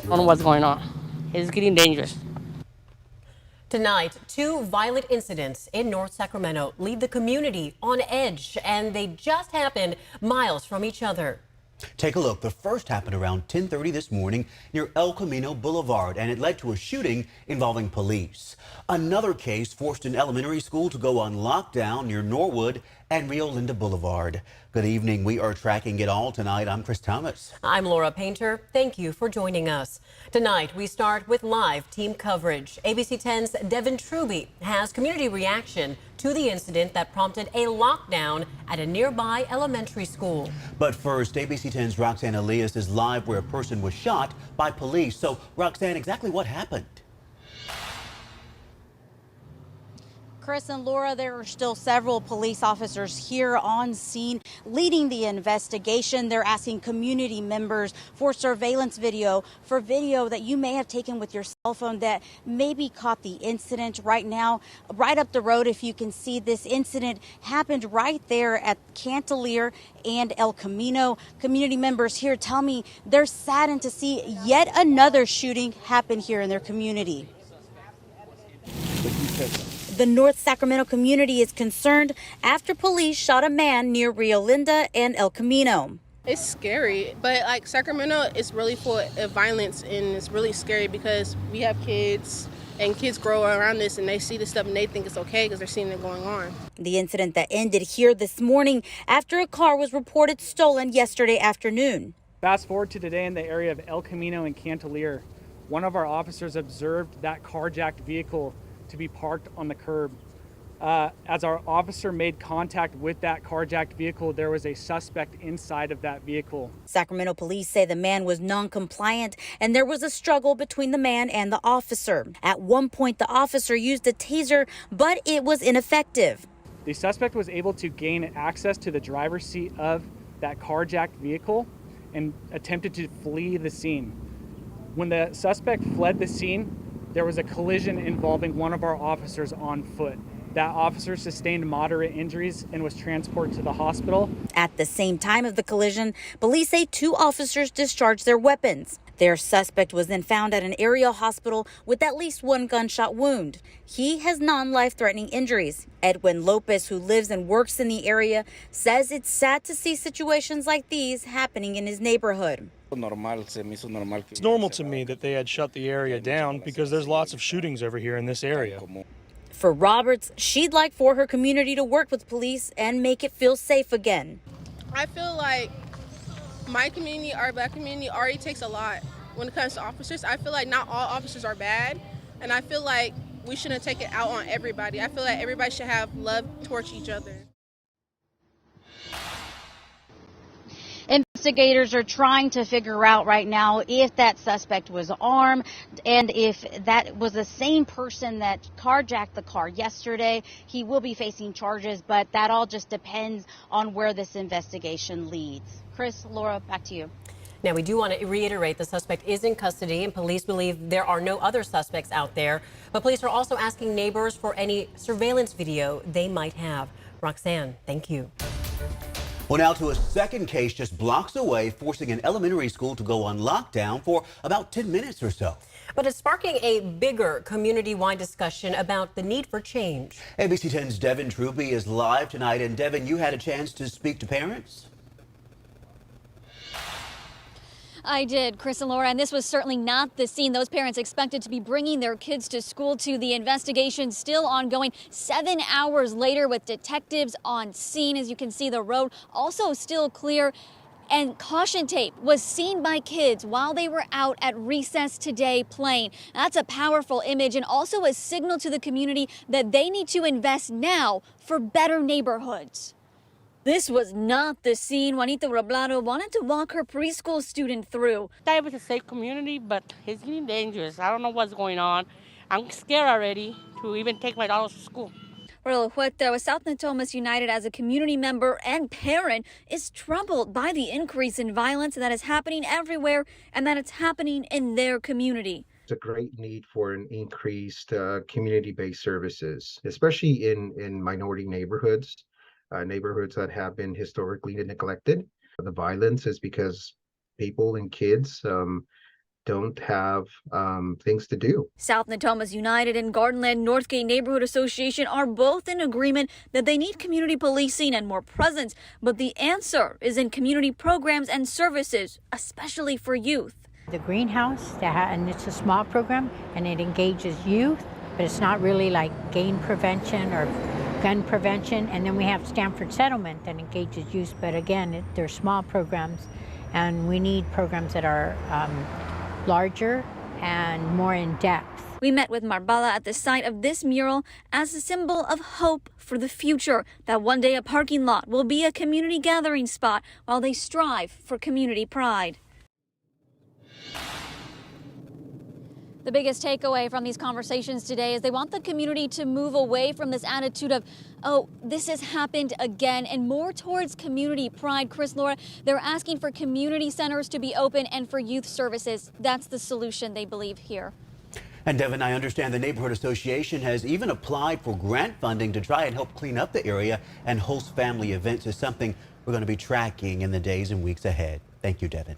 I don't know what's going on. It's getting dangerous. Tonight, two violent incidents in North Sacramento leave the community on edge, and they just happened miles from each other. Take a look. The first happened around 10:30 this morning near El Camino Boulevard, and it led to a shooting involving police. Another case forced an elementary school to go on lockdown near Norwood and Rio Linda Boulevard. Good evening. We are tracking it all tonight. I'm Chris Thomas. I'm Laura Painter. Thank you for joining us. Tonight, we start with live team coverage. ABC 10's Devin Truby has community reaction to the incident that prompted a lockdown at a nearby elementary school. But first, ABC 10's Roxanne Elias is live where a person was shot by police. So, Roxanne, exactly what happened? Chris and Laura, there are still several police officers here on scene leading the investigation. They're asking community members for surveillance video, for video that you may have taken with your cell phone that maybe caught the incident. Right now, right up the road, if you can see, this incident happened right there at Cantalier and El Camino. Community members here tell me they're saddened to see yet another shooting happen here in their community. The North Sacramento community is concerned after police shot a man near Rio Linda and El Camino. It's scary, but like Sacramento is really full of violence, and it's really scary because we have kids and kids grow around this and they see this stuff and they think it's okay because they're seeing it going on. The incident that ended here this morning after a car was reported stolen yesterday afternoon. Fast forward to today in the area of El Camino and Cantalier. One of our officers observed that carjacked vehicle to be parked on the curb. As our officer made contact with that carjacked vehicle, there was a suspect inside of that vehicle. Sacramento police say the man was non-compliant and there was a struggle between the man and the officer. At one point, the officer used a taser, but it was ineffective. The suspect was able to gain access to the driver's seat of that carjacked vehicle and attempted to flee the scene. When the suspect fled the scene, there was a collision involving one of our officers on foot. That officer sustained moderate injuries and was transported to the hospital. At the same time of the collision, police say two officers discharged their weapons. Their suspect was then found at an area hospital with at least one gunshot wound. He has non-life-threatening injuries. Edwin Lopez, who lives and works in the area, says it's sad to see situations like these happening in his neighborhood. It's normal to me that they had shut the area down because there's lots of shootings over here in this area. For Roberts, she'd like for her community to work with police and make it feel safe again. I feel like my community, our Black community, already takes a lot when it comes to officers. I feel like not all officers are bad, and I feel like we shouldn't take it out on everybody. I feel like everybody should have love towards each other. Investigators are trying to figure out right now if that suspect was armed and if that was the same person that carjacked the car yesterday. He will be facing charges, but that all just depends on where this investigation leads. Chris, Laura, back to you. Now, we do want to reiterate the suspect is in custody and police believe there are no other suspects out there. But police are also asking neighbors for any surveillance video they might have. Roxanne, thank you. Well, now to a second case just blocks away, forcing an elementary school to go on lockdown for about 10 minutes or so. But it's sparking a bigger community-wide discussion about the need for change. ABC 10's Devin Truby is live tonight. And Devin, you had a chance to speak to parents? I did, Chris and Laura, and this was certainly not the scene those parents expected to be bringing their kids to school to. The investigation still ongoing 7 hours later with detectives on scene. As you can see, the road also still clear. And caution tape was seen by kids while they were out at recess today playing. That's a powerful image and also a signal to the community that they need to invest now for better neighborhoods. This was not the scene Juanita Roblado wanted to walk her preschool student through. It was a safe community, but it's getting dangerous. I don't know what's going on. I'm scared already to even take my daughters to school. Earl Huerta with South Natomas United as a community member and parent is troubled by the increase in violence that is happening everywhere and that it's happening in their community. There's a great need for an increased community-based services, especially in minority neighborhoods. Neighborhoods that have been historically neglected. The violence is because people and kids don't have things to do. South Natomas United and Gardenland Northgate Neighborhood Association are both in agreement that they need community policing and more presence, but the answer is in community programs and services, especially for youth. The greenhouse, and it's a small program, and it engages youth, but it's not really like gang prevention or gun prevention. And then we have Stanford Settlement that engages youth, but again, they're small programs, and we need programs that are larger and more in depth. We met with Marbala at the site of this mural as a symbol of hope for the future, that one day a parking lot will be a community gathering spot while they strive for community pride. The biggest takeaway from these conversations today is they want the community to move away from this attitude of, oh, this has happened again, and more towards community pride. Chris, Laura, they're asking for community centers to be open and for youth services. That's the solution they believe here. And Devin, I understand the Neighborhood Association has even applied for grant funding to try and help clean up the area and host family events. Is something we're going to be tracking in the days and weeks ahead. Thank you, Devin.